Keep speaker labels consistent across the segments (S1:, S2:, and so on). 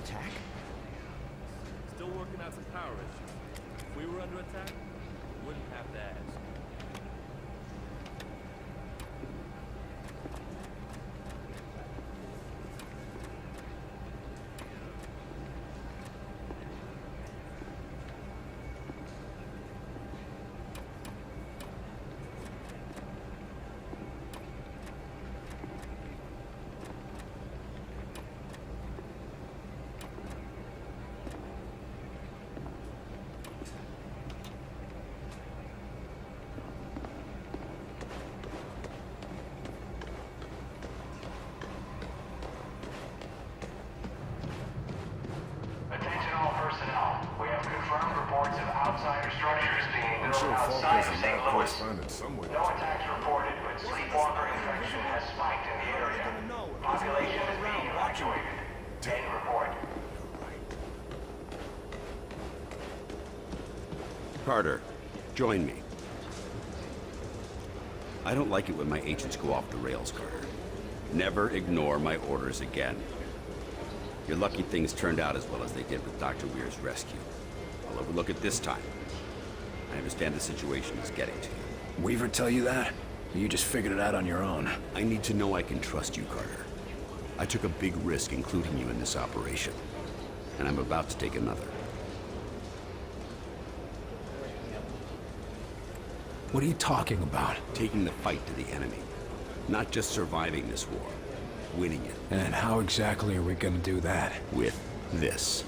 S1: attack?
S2: Still working out some power issues. If we were under attack, we wouldn't have to ask.
S3: Attention all personnel. We have confirmed reports of outsider structures being
S4: I'm
S3: built
S4: sure Falk
S3: outside
S4: has
S3: of
S4: a
S3: St.
S4: map
S3: Louis.
S4: correspondent somewhere.
S3: No attacks reported, but sleepwalker infection has spiked in the area. Population is being evacuated. End report.
S1: Carter, join me. I don't like it when my agents go off the rails, Carter. Never ignore my orders again. You're lucky things turned out as well as they did with Dr. Weir's rescue. I'll overlook it this time. I understand the situation is getting to you.
S5: Weaver tell you that? Or you just figured it out on your own?
S1: I need to know I can trust you, Carter. I took a big risk including you in this operation, and I'm about to take another.
S5: What are you talking about?
S1: Taking the fight to the enemy. Not just surviving this war, winning it.
S5: And how exactly are we gonna do that?
S1: With this.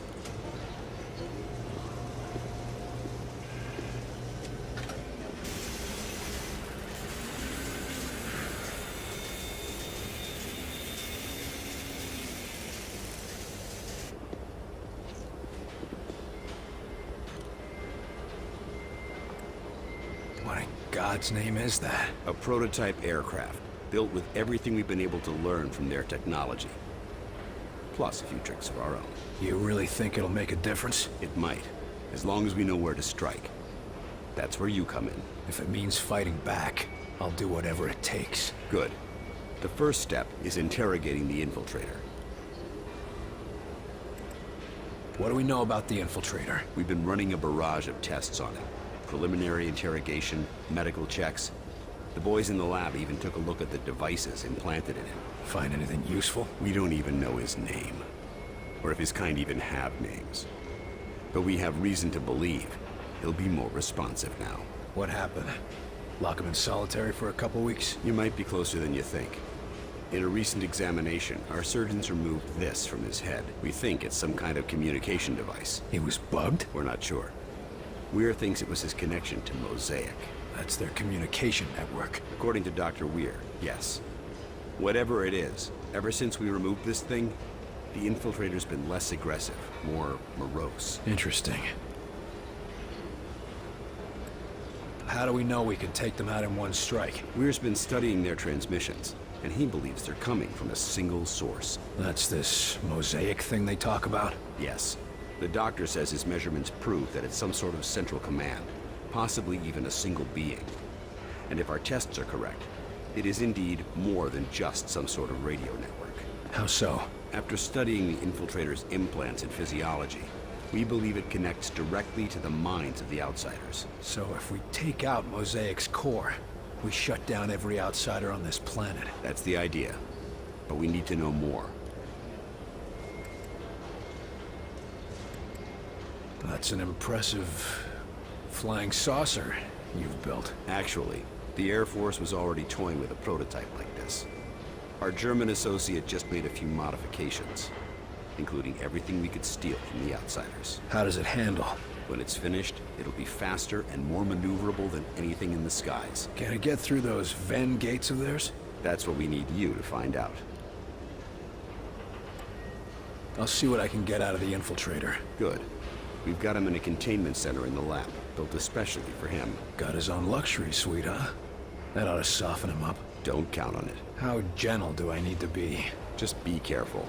S5: What in God's name is that?
S1: A prototype aircraft, built with everything we've been able to learn from their technology. Plus a few tricks of our own.
S5: You really think it'll make a difference?
S1: It might, as long as we know where to strike. That's where you come in.
S5: If it means fighting back, I'll do whatever it takes.
S1: Good. The first step is interrogating the infiltrator.
S5: What do we know about the infiltrator?
S1: We've been running a barrage of tests on it. Preliminary interrogation, medical checks. The boys in the lab even took a look at the devices implanted in him.
S5: Find anything useful?
S1: We don't even know his name, or if his kind even have names. But we have reason to believe he'll be more responsive now.
S5: What happened? Lock him in solitary for a couple weeks?
S1: You might be closer than you think. In a recent examination, our surgeons removed this from his head. We think it's some kind of communication device.
S5: He was bugged?
S1: We're not sure. Weir thinks it was his connection to Mosaic.
S5: That's their communication network.
S1: According to Dr. Weir, yes. Whatever it is, ever since we removed this thing, the infiltrator's been less aggressive, more morose.
S5: Interesting. How do we know we can take them out in one strike?
S1: Weir's been studying their transmissions, and he believes they're coming from a single source.
S5: That's this Mosaic thing they talk about?
S1: Yes. The doctor says his measurements prove that it's some sort of central command, possibly even a single being. And if our tests are correct, it is indeed more than just some sort of radio network.
S5: How so?
S1: After studying the infiltrator's implants and physiology, we believe it connects directly to the minds of the outsiders.
S5: So if we take out Mosaic's core, we shut down every outsider on this planet.
S1: That's the idea. But we need to know more.
S5: That's an impressive flying saucer you've built.
S1: Actually, the Air Force was already toying with a prototype like this. Our German associate just made a few modifications, including everything we could steal from the outsiders.
S5: How does it handle?
S1: When it's finished, it'll be faster and more maneuverable than anything in the skies.
S5: Can it get through those Venn gates of theirs?
S1: That's what we need you to find out.
S5: I'll see what I can get out of the infiltrator.
S1: Good. We've got him in a containment center in the lab, built especially for him.
S5: Got his own luxury suite, huh? That ought to soften him up.
S1: Don't count on it.
S5: How gentle do I need to be?
S1: Just be careful.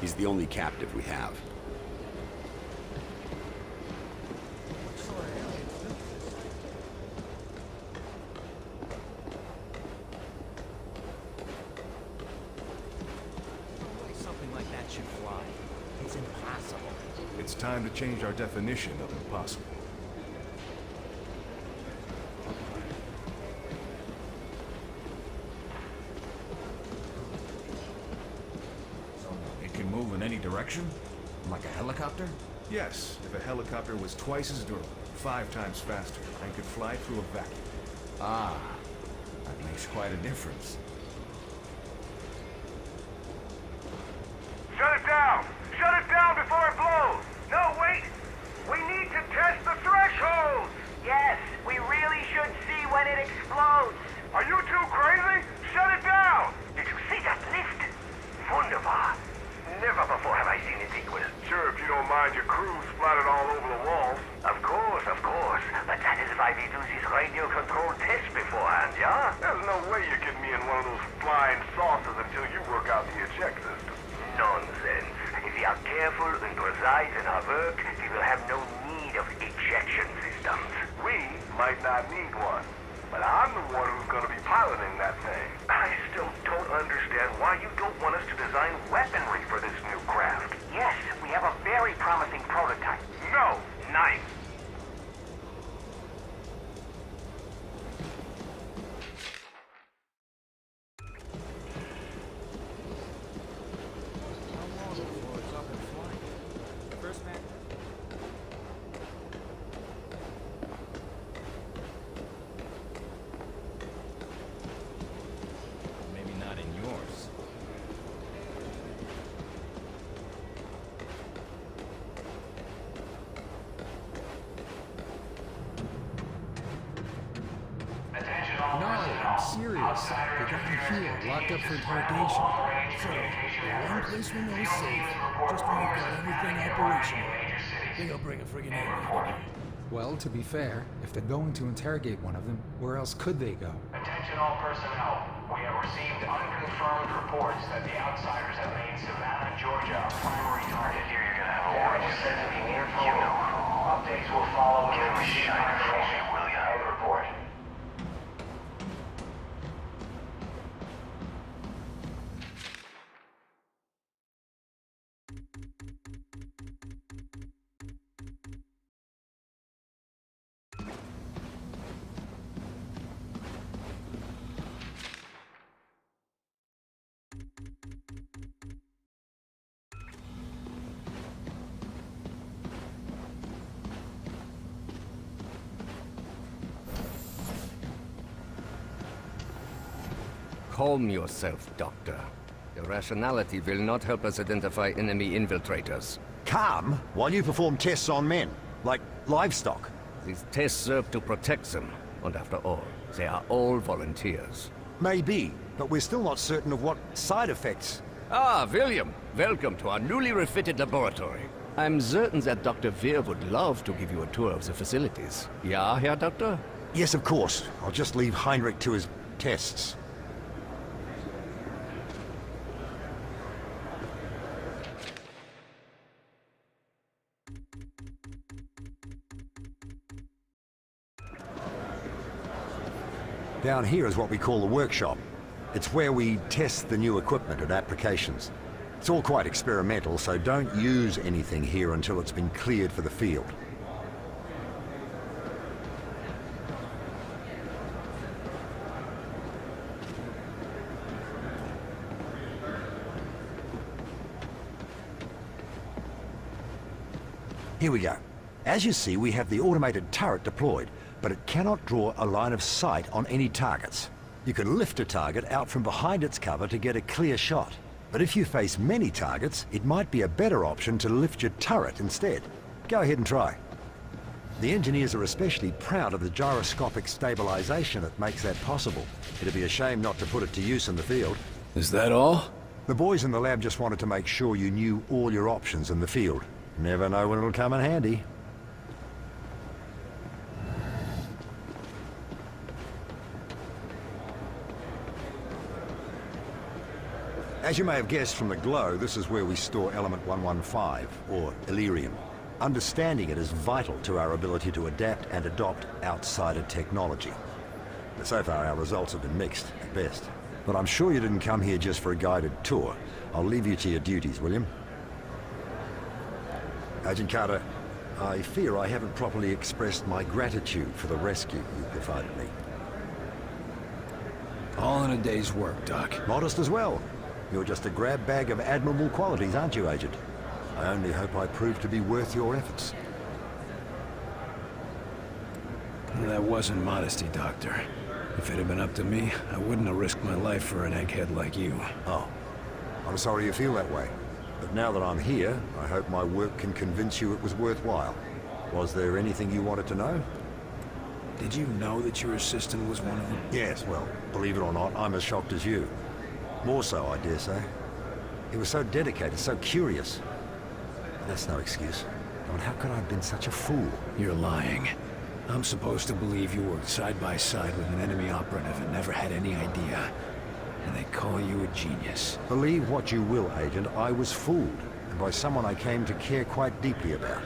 S1: He's the only captive we have.
S6: Something like that should fly. It's impossible.
S4: impossible. It's time to change our definition of impossible.
S6: So, it can move in any direction? Like a helicopter?
S4: Yes, if a helicopter was twice as durable, 5 times faster, and could fly through a vacuum.
S6: Ah, that makes quite a difference.
S3: Shut it down! Shut it down before it blows! No, wait! We need to test the thresholds! Yes, we really should see when it explodes! Are you too crazy? Shut it down! Did you see that lift? Wunderbar! Never before have I seen it equal. Sure, if you don't mind your crew splattered all over the walls. Of course, of course. But that is why we do this radio-controlled test beforehand, yeah? There's no way you're getting me in one of those flying saucers until you work out the eject system. Nonsense. If we are careful and precise in our work, we will have no need of ejection systems. We might not need one. But I'm the one who's going to be piloting that thing. I still don't understand why you don't want us to design weaponry for this new craft. Yes, we have a very promising prototype. No, knife.
S6: Maybe not in yours.
S3: Attention all
S5: No,
S3: personnel.
S5: I'm serious. They got him here, locked up for interrogation. So, the one place we know is safe, just when we've got everything operational. Think I'll bring a friggin' alien. Well, to be fair, if they're going to interrogate one of them, where else could they go?
S3: Attention all personnel. We have received unconfirmed reports that the outsiders have made Savannah, Georgia a primary target. Here you're gonna have a warrant. Is said to be near you know. Updates will follow with the receipt of information. Will you? End report.
S7: Calm yourself, Doctor. Irrationality will not help us identify enemy infiltrators.
S8: Calm while you perform tests on men, like livestock.
S7: These tests serve to protect them, and after all, they are all volunteers.
S8: Maybe, but we're still not certain of what side effects.
S7: Ah, William, welcome to our newly refitted laboratory. I'm certain that Dr. Veer would love to give you a tour of the facilities. Ja, Herr Doctor?
S8: Yes, of course. I'll just leave Heinrich to his tests. Down here is what we call the workshop. It's where we test the new equipment and applications. It's all quite experimental, so don't use anything here until it's been cleared for the field. Here we go. As you see, we have the automated turret deployed, but it cannot draw a line of sight on any targets. You can lift a target out from behind its cover to get a clear shot. But if you face many targets, it might be a better option to lift your turret instead. Go ahead and try. The engineers are especially proud of the gyroscopic stabilization that makes that possible. It'd be a shame not to put it to use in the field.
S5: Is that all?
S8: The boys in the lab just wanted to make sure you knew all your options in the field. Never know when it'll come in handy. As you may have guessed from the glow, this is where we store Element 115, or Illyrium. Understanding it is vital to our ability to adapt and adopt outsider technology. But so far our results have been mixed, at best. But I'm sure you didn't come here just for a guided tour. I'll leave you to your duties, William. Agent Carter, I fear I haven't properly expressed my gratitude for the rescue you provided me.
S5: All in a day's work, Doc.
S8: Modest as well. You're just a grab bag of admirable qualities, aren't you, Agent? I only hope I prove to be worth your efforts.
S5: That wasn't modesty, Doctor. If it had been up to me, I wouldn't have risked my life for an egghead like you.
S8: Oh, I'm sorry you feel that way. But now that I'm here, I hope my work can convince you it was worthwhile. Was there anything you wanted to know?
S5: Did you know that your assistant was one of them?
S8: Yes, well, believe it or not, I'm as shocked as you. More so, I dare say. He was so dedicated, so curious. But that's no excuse. I mean, how could I have been such a fool?
S5: You're lying. I'm supposed to believe you worked side by side with an enemy operative and never had any idea. And they call you a genius.
S8: Believe what you will, Agent, I was fooled. And by someone I came to care quite deeply about.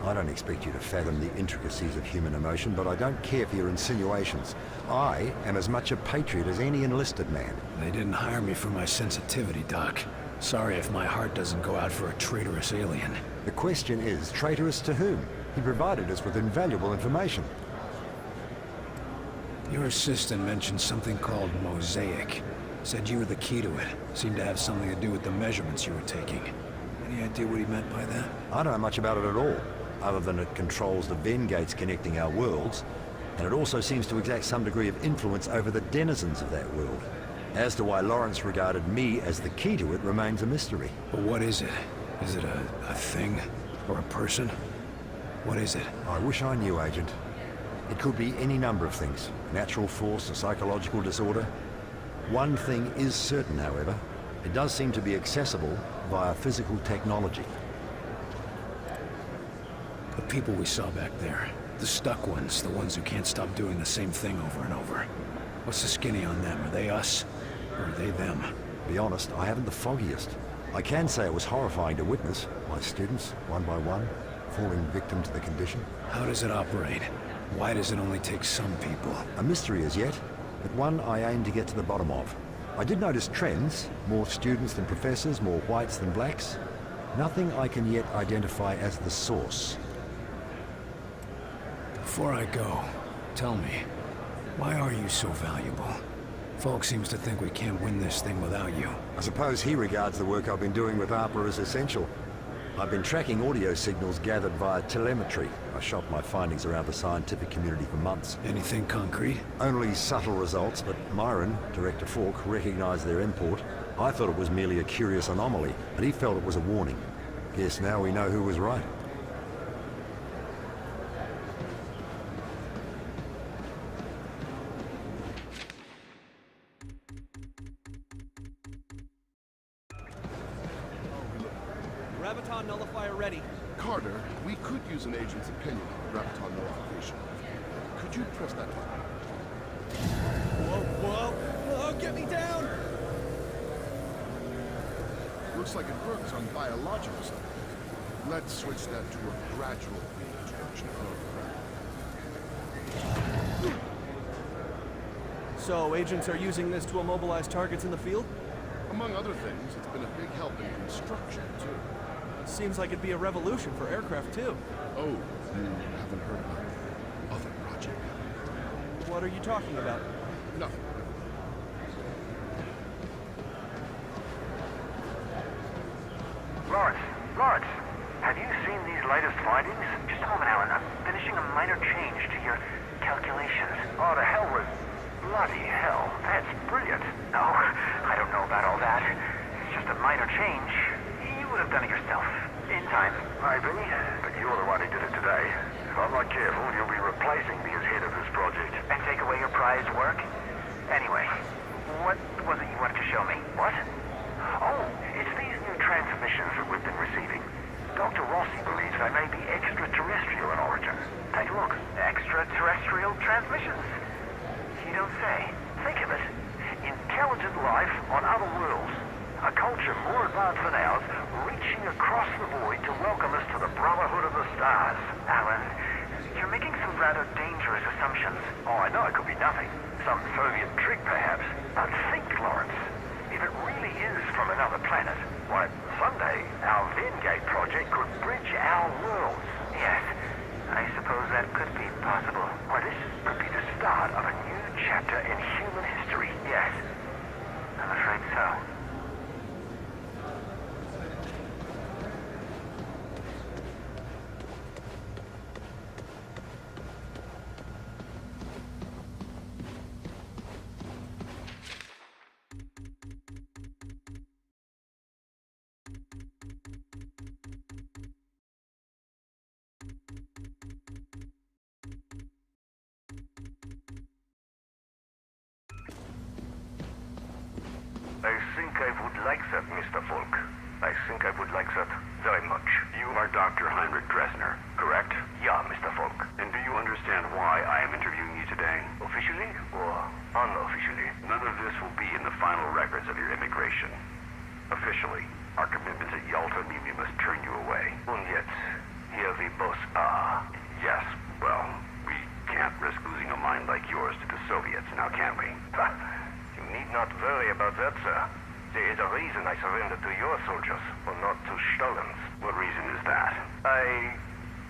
S8: I don't expect you to fathom the intricacies of human emotion, but I don't care for your insinuations. I am as much a patriot as any enlisted man.
S5: They didn't hire me for my sensitivity, Doc. Sorry if my heart doesn't go out for a traitorous alien.
S8: The question is, traitorous to whom? He provided us with invaluable information.
S5: Your assistant mentioned something called Mosaic. Said you were the key to it. Seemed to have something to do with the measurements you were taking. Any idea what he meant by that?
S8: I don't know much about it at all, other than it controls the Venn gates connecting our worlds, and it also seems to exact some degree of influence over the denizens of that world. As to why Lawrence regarded me as the key to it remains a mystery.
S5: But what is it? Is it a thing? Or a person? What is it?
S8: I wish I knew, Agent. It could be any number of things. Natural force, a psychological disorder. One thing is certain, however. It does seem to be accessible via physical technology.
S5: The people we saw back there. The stuck ones, the ones who can't stop doing the same thing over and over. What's the skinny on them? Are they us? Or are they them?
S8: To be honest, I haven't the foggiest. I can say it was horrifying to witness. My students, one by one, falling victim to the condition.
S5: How does it operate? Why does it only take some people?
S8: A mystery as yet, but one I aim to get to the bottom of. I did notice trends. More students than professors, more whites than blacks. Nothing I can yet identify as the source.
S5: Before I go, tell me, why are you so valuable? Folk seems to think we can't win this thing without you.
S8: I suppose he regards the work I've been doing with ARPA as essential. I've been tracking audio signals gathered via telemetry. I shopped my findings around the scientific community for months.
S5: Anything concrete?
S8: Only subtle results, but Myron, Director Falk, recognized their import. I thought it was merely a curious anomaly, but he felt it was a warning. Guess now we know who was right.
S9: Graviton nullifier ready.
S10: Carter, we could use an agent's opinion on graviton nullification. Could you press that button?
S9: Whoa! Oh, get me down!
S10: Looks like it works on biological stuff. Let's switch that to a gradual reintroduction of
S9: So, agents are using this to immobilize targets in the field?
S10: Among other things, it's been a big help in construction, too.
S9: Seems like it'd be a revolution for aircraft, too.
S10: Oh, you haven't heard about the other project?
S9: What are you talking about?
S10: Nothing.
S3: Lawrence, have you seen these latest findings? Just a moment, Alan. I'm finishing a minor change to your calculations. Oh, the hell with bloody hell. That's brilliant. No, I don't know about all that. It's just a minor change. You would have done it yourself. In time. Maybe, but you're the one who did it today. If I'm not careful, you'll be replacing me as head of this project. And take away your prized work? Anyway, what was it you wanted to show me? What? Oh, it's these new transmissions that we've been receiving. Dr. Rossi believes they may be extraterrestrial in origin. Take a look. Extraterrestrial transmissions? You don't say. Think of it. Intelligent life on other worlds. A culture more advanced than ours, reaching across the void to welcome us to the Brotherhood of the Stars. Alan, you're making some rather dangerous assumptions. Oh, I know it could be nothing. Some Soviet trick, perhaps. But think, Lawrence. If it really is from another planet, why, someday our Venn gate I would like that, Mr. Folk. I think I would like that very much.
S1: You are Dr. Heinrich Dresner, correct?
S3: Yeah, Mr. Folk.
S1: And do you understand why I am interviewing you today?
S3: Officially or unofficially?
S1: None of this will be in the final records of your immigration. Officially, our commitments at Yalta mean we must turn you away.
S3: And yet, here we both are.
S1: Yes, well, we can't risk losing a mind like yours to the Soviets, now can we?
S3: You need not worry about that, sir. There is a reason I surrendered to your soldiers, or not to Stalin's.
S1: What reason is that?
S3: I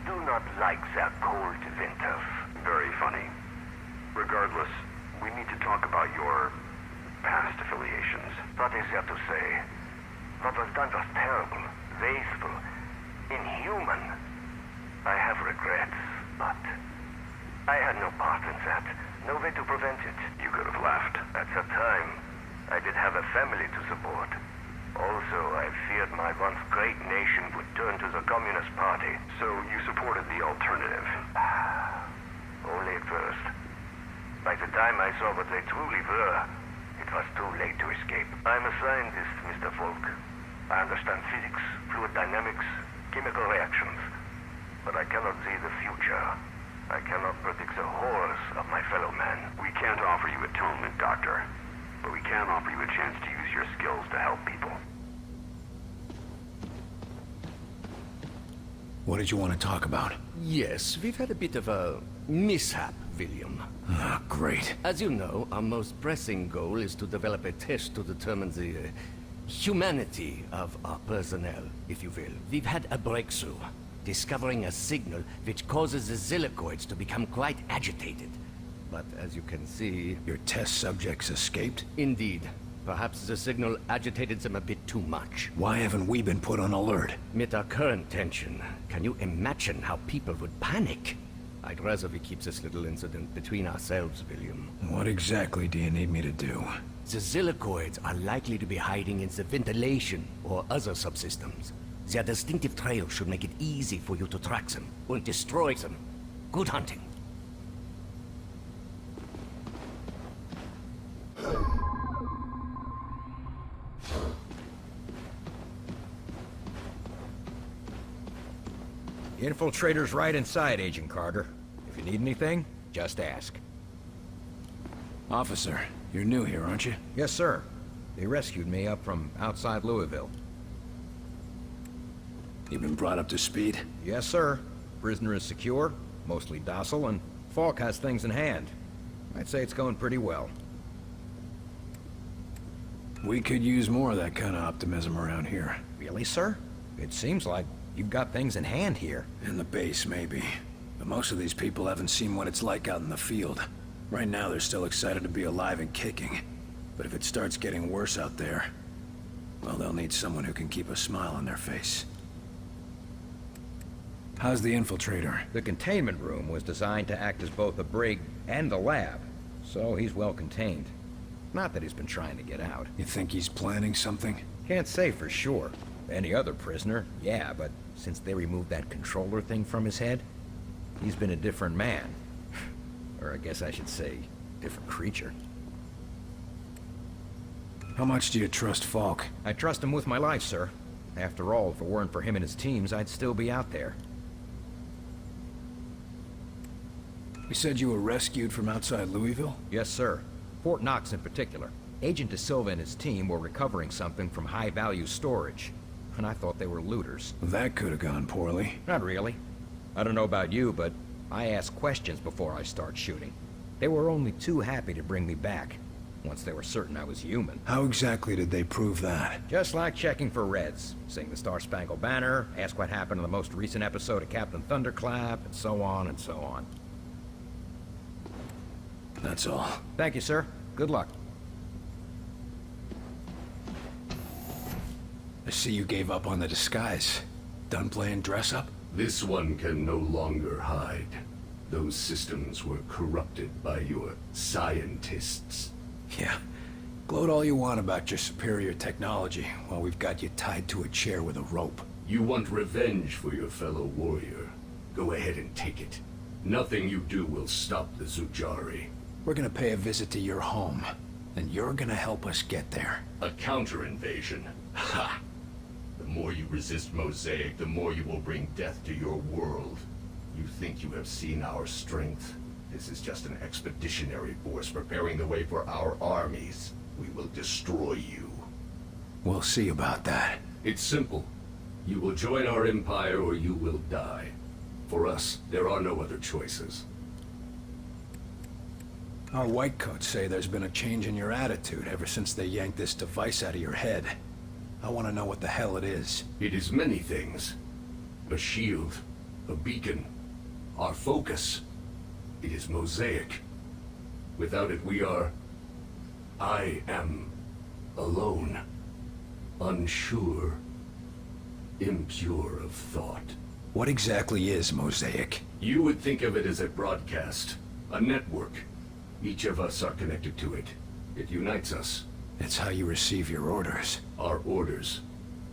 S3: do not like their cold winters.
S1: Very funny. Regardless, we need to talk about your past affiliations.
S3: What is there to say? What was done was terrible, wasteful, inhuman. I have regrets, but I had no part in that. No way to prevent it.
S1: You could have left.
S3: At the time, I did have a family to support. Also, I feared my once great nation would turn to the Communist Party.
S1: So you supported the alternative?
S3: Only at first. By the time I saw what they truly were, it was too late to escape. I'm a scientist, Mr. Folk. I understand physics, fluid dynamics, chemical reactions. But I cannot see the future. I cannot predict the horrors of my fellow man.
S1: We can't offer you atonement, Doctor. But we can offer you a chance to use your skills to help people.
S6: What did you want to talk about?
S7: Yes, we've had a bit of a mishap, William.
S6: Ah, great.
S7: As you know, our most pressing goal is to develop a test to determine the humanity of our personnel, if you will. We've had a breakthrough, discovering a signal which causes the Zilicoids to become quite agitated. But as you can see...
S6: Your test subjects escaped?
S7: Indeed. Perhaps the signal agitated them a bit too much.
S6: Why haven't we been put on alert?
S7: With our current tension, can you imagine how people would panic? I'd rather we keep this little incident between ourselves, William.
S6: What exactly do you need me to do?
S7: The Zilicoids are likely to be hiding in the ventilation or other subsystems. Their distinctive trail should make it easy for you to track them and destroy them. Good hunting.
S11: The infiltrator's right inside, Agent Carter. If you need anything, just ask.
S6: Officer, you're new here, aren't you?
S11: Yes, sir. They rescued me up from outside Louisville.
S6: You've been brought up to speed?
S11: Yes, sir. Prisoner is secure, mostly docile, and Falk has things in hand. I'd say it's going pretty well.
S6: We could use more of that kind of optimism around here.
S11: Really, sir? It seems like you've got things in hand here.
S6: In the base, maybe. But most of these people haven't seen what it's like out in the field. Right now, they're still excited to be alive and kicking. But if it starts getting worse out there, well, they'll need someone who can keep a smile on their face. How's the infiltrator?
S11: The containment room was designed to act as both a brig and a lab, so he's well contained. Not that he's been trying to get out.
S6: You think he's planning something?
S11: Can't say for sure. Any other prisoner, yeah, but since they removed that controller thing from his head, he's been a different man. Or I guess I should say, different creature.
S6: How much do you trust Falk?
S11: I trust him with my life, sir. After all, if it weren't for him and his teams, I'd still be out there.
S6: You said you were rescued from outside Louisville?
S11: Yes, sir. Fort Knox in particular. Agent De Silva and his team were recovering something from high-value storage, and I thought they were looters.
S6: That could have gone poorly.
S11: Not really. I don't know about you, but I ask questions before I start shooting. They were only too happy to bring me back, once they were certain I was human.
S6: How exactly did they prove that?
S11: Just like checking for Reds. Sing the Star-Spangled Banner, ask what happened in the most recent episode of Captain Thunderclap, and so on and so on.
S6: That's all.
S11: Thank you, sir. Good luck.
S6: I see you gave up on the disguise. Done playing dress-up?
S12: This one can no longer hide. Those systems were corrupted by your scientists.
S6: Yeah. Gloat all you want about your superior technology, while we've got you tied to a chair with a rope.
S12: You want revenge for your fellow warrior. Go ahead and take it. Nothing you do will stop the Zujari.
S6: We're gonna pay a visit to your home. And you're gonna help us get there.
S12: A counter-invasion. Ha! The more you resist Mosaic, the more you will bring death to your world. You think you have seen our strength? This is just an expeditionary force preparing the way for our armies. We will destroy you.
S6: We'll see about that.
S12: It's simple. You will join our empire or you will die. For us, there are no other choices.
S6: Our whitecoats say there's been a change in your attitude ever since they yanked this device out of your head. I want to know what the hell it is.
S12: It is many things. A shield, a beacon, our focus. It is Mosaic. Without it, I am alone, unsure, impure of thought.
S6: What exactly is Mosaic?
S12: You would think of it as a broadcast, a network. Each of us are connected to it. It unites us.
S6: It's how you receive your orders.
S12: Our orders,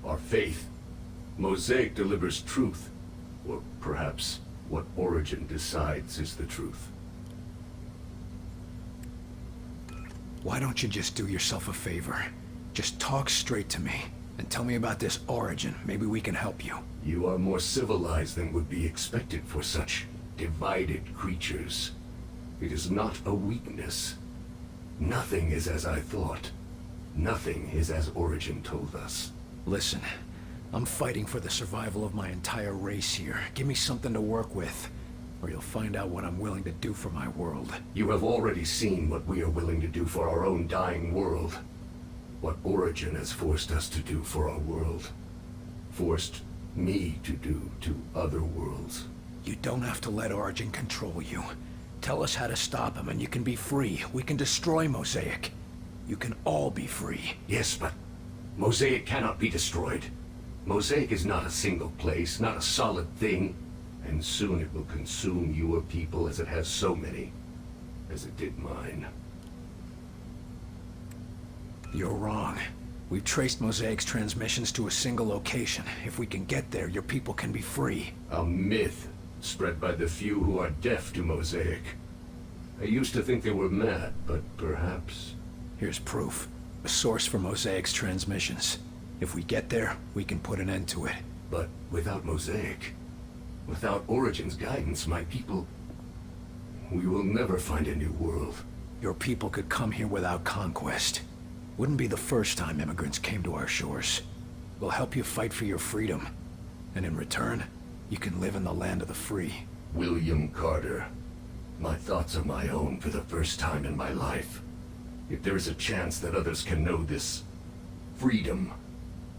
S12: our faith. Mosaic delivers truth, or perhaps what Origin decides is the truth.
S6: Why don't you just do yourself a favor? Just talk straight to me, and tell me about this Origin. Maybe we can help you.
S12: You are more civilized than would be expected for such divided creatures. It is not a weakness. Nothing is as I thought. Nothing is as Origin told us.
S6: Listen, I'm fighting for the survival of my entire race here. Give me something to work with, or you'll find out what I'm willing to do for my world.
S12: You have already seen what we are willing to do for our own dying world. What Origin has forced us to do for our world. Forced me to do to other worlds.
S6: You don't have to let Origin control you. Tell us how to stop him and you can be free. We can destroy Mosaic. You can all be free.
S12: Yes, but Mosaic cannot be destroyed. Mosaic is not a single place, not a solid thing. And soon it will consume your people as it has so many. As it did mine.
S6: You're wrong. We've traced Mosaic's transmissions to a single location. If we can get there, your people can be free.
S12: A myth spread by the few who are deaf to Mosaic. I used to think they were mad, but perhaps...
S6: Here's proof. A source for Mosaic's transmissions. If we get there, we can put an end to it.
S12: But without Mosaic, without Origin's guidance, my people... We will never find a new world.
S6: Your people could come here without conquest. Wouldn't be the first time immigrants came to our shores. We'll help you fight for your freedom. And in return, you can live in the land of the free.
S12: William Carter. My thoughts are my own for the first time in my life. If there is a chance that others can know this freedom,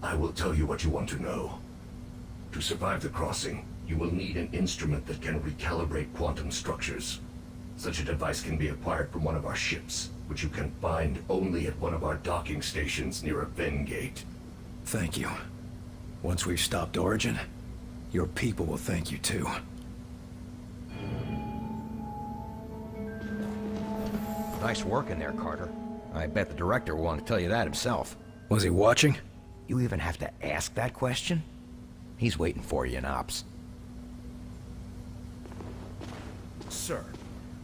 S12: I will tell you what you want to know. To survive the crossing, you will need an instrument that can recalibrate quantum structures. Such a device can be acquired from one of our ships, which you can find only at one of our docking stations near a Ven gate.
S6: Thank you. Once we've stopped Origin, your people will thank you too.
S11: Nice work in there, Carter. I bet the director will want to tell you that himself.
S6: Was he watching?
S11: You even have to ask that question? He's waiting for you in Ops.
S4: Sir,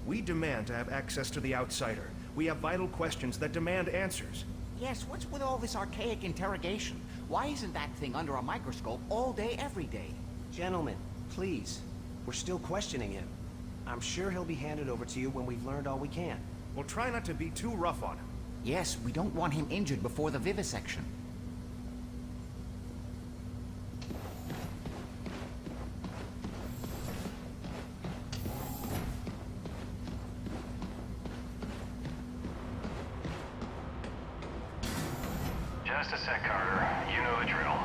S4: we demand to have access to the Outsider. We have vital questions that demand answers.
S13: Yes, what's with all this archaic interrogation? Why isn't that thing under a microscope all day, every day?
S14: Gentlemen, please. We're still questioning him. I'm sure he'll be handed over to you when we've learned all we can.
S4: Well, try not to be too rough on him.
S13: Yes, we don't want him injured before the vivisection.
S3: Just a sec, Carter. You know the drill.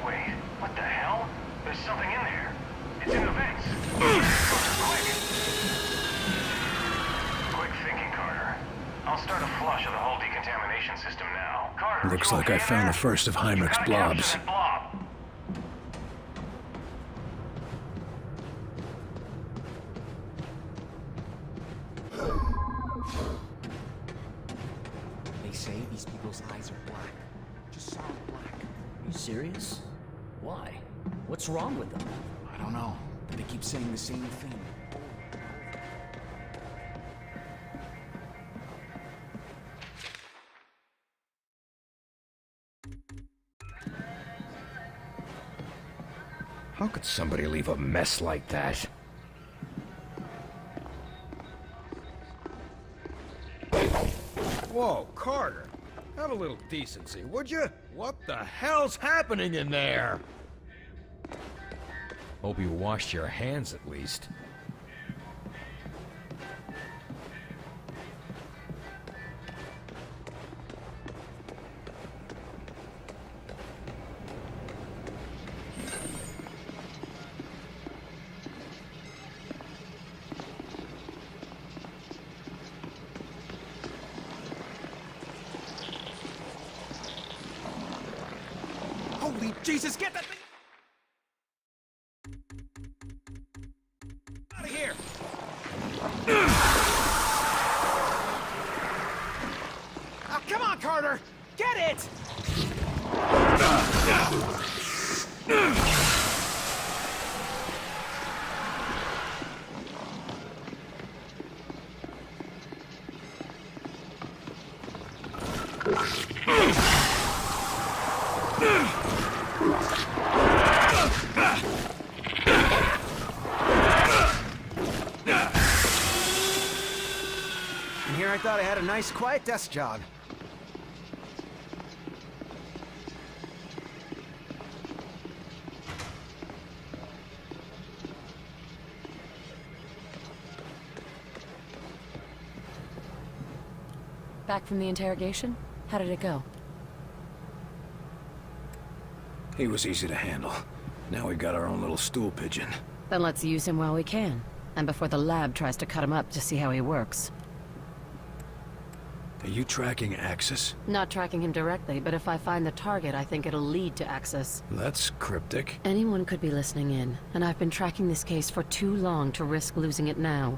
S3: Wait, what the hell? There's something in there. It's in the vents. Quick thinking, Carter. I'll start a flush of the whole decontamination system now. Carter,
S6: Looks like I found the first of Heinrich's blobs.
S13: They say these people's eyes are black. Just solid black.
S15: Are you serious? Why? What's wrong with them?
S13: I don't know, but they keep saying the same thing.
S11: How could somebody leave a mess like that? Whoa, Carter! Have a little decency, would you? What the hell's happening in there? Hope you washed your hands at least.
S13: Holy Jesus, get that thing out of here! Oh, come on, Carter! Get it!
S14: And here I thought I had a nice, quiet desk job.
S16: Back from the interrogation? How did it go?
S6: He was easy to handle. Now we got our own little stool pigeon.
S16: Then let's use him while we can. And before the lab tries to cut him up to see how he works.
S6: Are you tracking Axis?
S16: Not tracking him directly, but if I find the target, I think it'll lead to Axis.
S6: That's cryptic.
S16: Anyone could be listening in, and I've been tracking this case for too long to risk losing it now.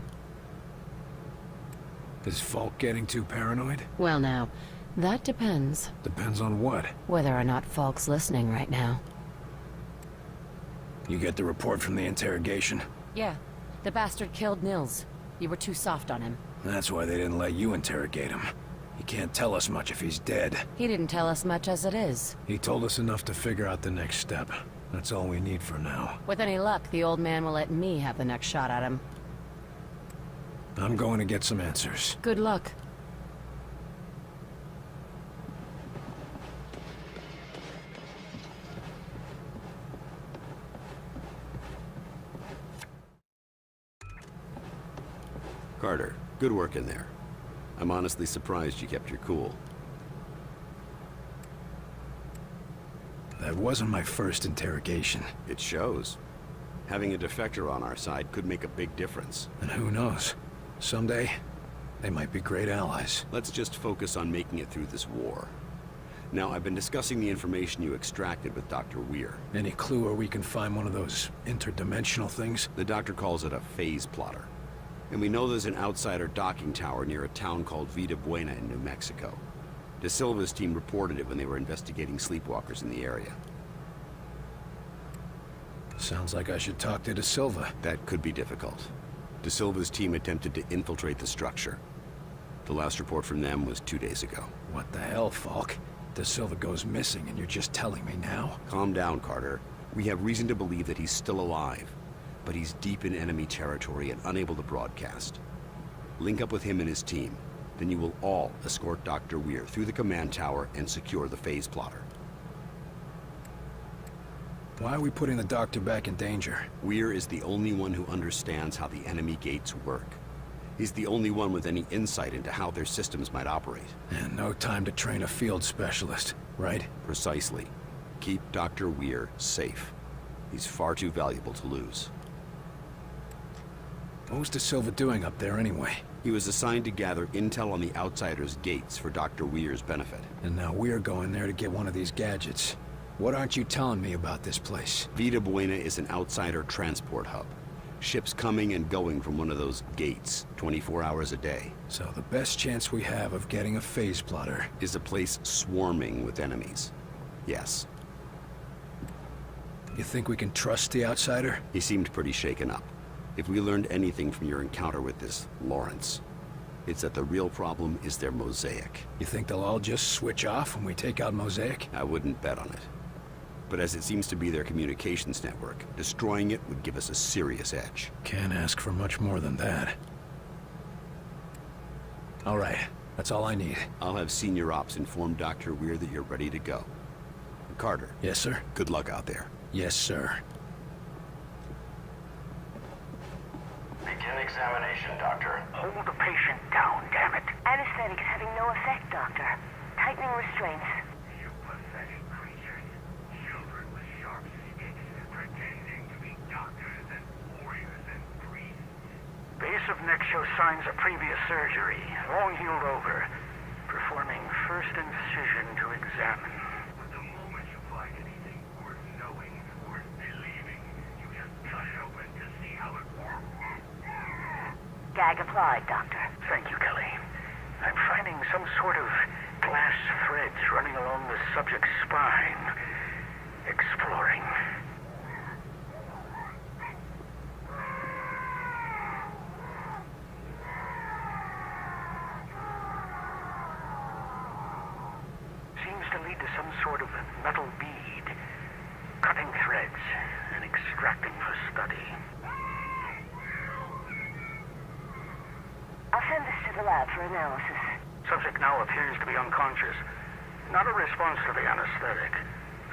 S6: Is Falk getting too paranoid?
S16: Well now, that depends.
S6: Depends on what?
S16: Whether or not Falk's listening right now.
S6: You get the report from the interrogation?
S16: Yeah, the bastard killed Nils. You were too soft on him.
S6: That's why they didn't let you interrogate him. He can't tell us much if he's dead.
S16: He didn't tell us much as it is.
S6: He told us enough to figure out the next step. That's all we need for now.
S16: With any luck, the old man will let me have the next shot at him.
S6: I'm going to get some answers.
S16: Good luck.
S1: Carter, good work in there. I'm honestly surprised you kept your cool.
S6: That wasn't my first interrogation.
S1: It shows. Having a defector on our side could make a big difference.
S6: And who knows? Someday, they might be great allies.
S1: Let's just focus on making it through this war. Now, I've been discussing the information you extracted with Dr. Weir.
S6: Any clue where we can find one of those interdimensional things?
S1: The doctor calls it a phase plotter. And we know there's an outsider docking tower near a town called Vida Buena in New Mexico. De Silva's team reported it when they were investigating sleepwalkers in the area.
S6: Sounds like I should talk to De Silva.
S1: That could be difficult. De Silva's team attempted to infiltrate the structure. The last report from them was 2 days ago.
S6: What the hell, Falk? De Silva goes missing and you're just telling me now?
S1: Calm down, Carter. We have reason to believe that he's still alive. But he's deep in enemy territory and unable to broadcast. Link up with him and his team. Then you will all escort Dr. Weir through the command tower and secure the phase plotter.
S6: Why are we putting the doctor back in danger?
S1: Weir is the only one who understands how the enemy gates work. He's the only one with any insight into how their systems might operate.
S6: And no time to train a field specialist, right?
S1: Precisely. Keep Dr. Weir safe. He's far too valuable to lose.
S6: What was De Silva doing up there anyway?
S1: He was assigned to gather intel on the Outsiders' gates for Dr. Weir's benefit.
S6: And now we're going there to get one of these gadgets. What aren't you telling me about this place?
S1: Vida Buena is an outsider transport hub. Ships coming and going from one of those gates, 24 hours a day.
S6: So the best chance we have of getting a phase plotter
S1: is a place swarming with enemies. Yes.
S6: You think we can trust the outsider?
S1: He seemed pretty shaken up. If we learned anything from your encounter with this Lawrence, it's that the real problem is their mosaic.
S6: You think they'll all just switch off when we take out Mosaic?
S1: I wouldn't bet on it. But as it seems to be their communications network, destroying it would give us a serious edge.
S6: Can't ask for much more than that. All right, that's all I need.
S1: I'll have Senior Ops inform Dr. Weir that you're ready to go. Carter.
S6: Yes, sir?
S1: Good luck out there.
S6: Yes, sir.
S3: Begin examination, Doctor. Hold the patient down, damn it.
S17: Anesthetics having no effect, Doctor. Tightening restraints.
S3: You pathetic creatures. Children with sharp sticks, pretending to be doctors and warriors and priests. Base of neck shows signs of previous surgery. Long healed over. Performing first incision to examine. But the moment you find anything worth knowing, worth believing, you just cut it open to see how it works.
S17: Gag applied, Doctor.
S3: Thank you, Kelly. I'm finding some sort of glass threads running along the subject's spine. Exploring. Seems to lead to some sort of metal bead. Cutting threads and extracting for study.
S17: I'll send this to the lab for analysis.
S3: Subject now appears to be unconscious. Not a response to the anesthetic.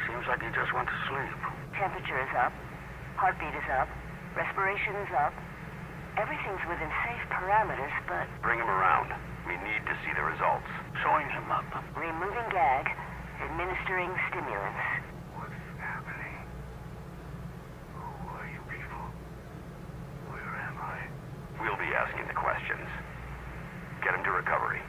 S3: Seems like he just went to sleep.
S17: Temperature is up. Heartbeat is up. Respiration is up. Everything's within safe parameters, but...
S3: Bring him around. We need to see the results. Sewing him up.
S17: Removing gag. Administering stimulants.
S3: What's happening? Who are you people? Where am I? We'll be asking the questions. Get him to recovery.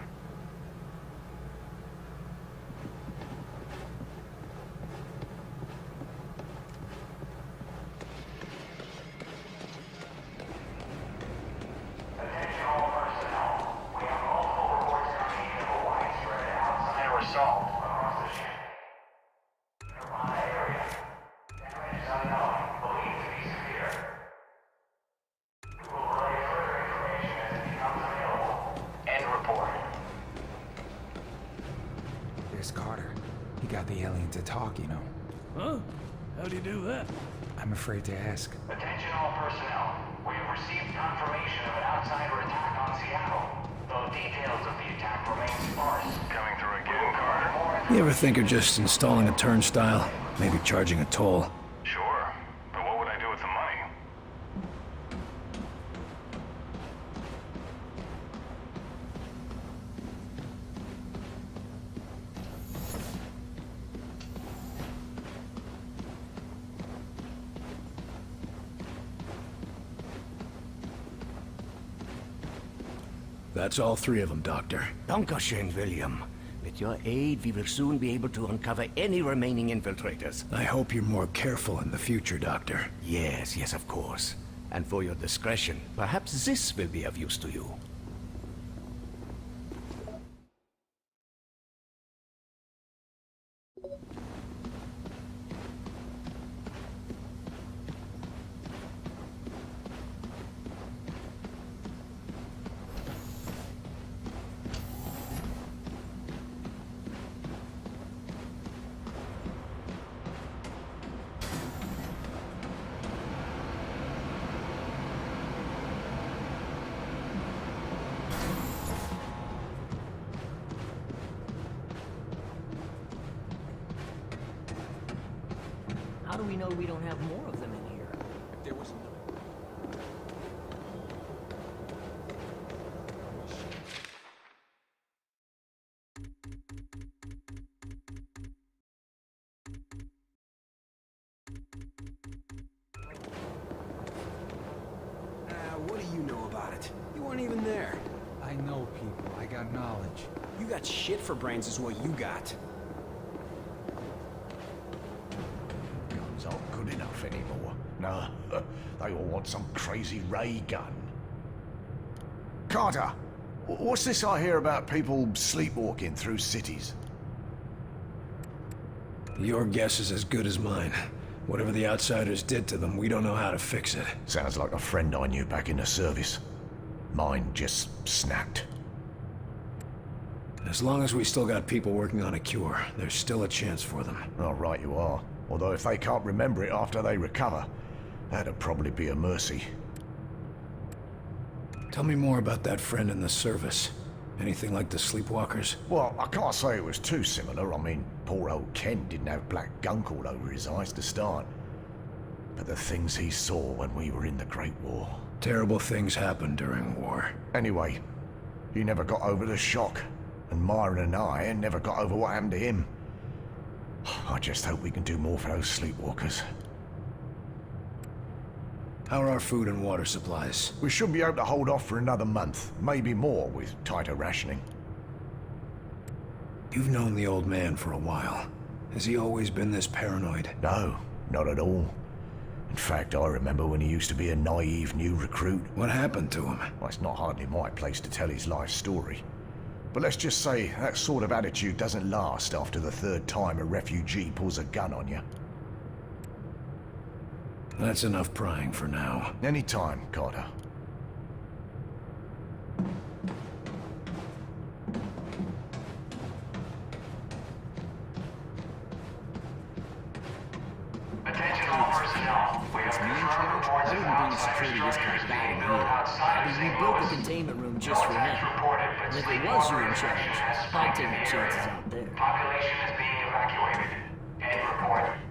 S3: Attention all personnel. We have multiple reports coming in of a widespread outsider assault across the ship. Nearby area. Damage is unknown, believed to be severe. We will relay further information as it becomes available. End report.
S18: There's Carter. He got the alien to talk, you know.
S5: Huh? How'd he do that?
S18: I'm afraid to ask.
S3: Attention all personnel. We have received confirmation of an outsider attack on Seattle. Though details of the attack remain sparse. Coming through again, Carter.
S6: You ever think of just installing a turnstile? Maybe charging a toll?
S3: Sure. But what would I do with the money?
S6: That's all three of them, Doctor.
S7: Dankeschön, William. With your aid, we will soon be able to uncover any remaining infiltrators.
S6: I hope you're more careful in the future, Doctor.
S7: Yes, yes, of course. And for your discretion, perhaps this will be of use to you.
S15: How do we know we don't have more of them in here?
S9: There was
S14: What do you know about it? You weren't even there.
S18: I know people. I got knowledge.
S14: You got shit for brains is what you got.
S19: Guns aren't good enough anymore. No, they all want some crazy ray gun. Carter, what's this I hear about people sleepwalking through cities?
S6: Your guess is as good as mine. Whatever the outsiders did to them, we don't know how to fix it.
S19: Sounds like a friend I knew back in the service. Mine just snapped.
S6: As long as we still got people working on a cure, there's still a chance for them.
S19: Oh, right you are. Although if they can't remember it after they recover, that'd probably be a mercy.
S6: Tell me more about that friend in the service. Anything like the Sleepwalkers?
S19: Well, I can't say it was too similar. I mean, poor old Ken didn't have black gunk all over his eyes to start. But the things he saw when we were in the Great War.
S6: Terrible things happen during war.
S19: Anyway, he never got over the shock. And Myron and I never got over what happened to him. I just hope we can do more for those Sleepwalkers.
S6: How are our food and water supplies?
S19: We should be able to hold off for another month, maybe more with tighter rationing.
S6: You've known the old man for a while. Has he always been this paranoid?
S19: No, not at all. In fact, I remember when he used to be a naive new recruit.
S6: What happened to him?
S19: Well, it's not hardly my place to tell his life story. But let's just say that sort of attitude doesn't last after the third time a refugee pulls a gun on you.
S6: That's enough prying for now.
S19: Anytime, Carter.
S3: Attention all personnel. We have confirmed reports of outside structures being built outside of St.
S15: We built the
S3: Louis.
S15: containment room just for him. And if it was you in charge, I'd take my chances out there.
S3: Population is being evacuated. End report.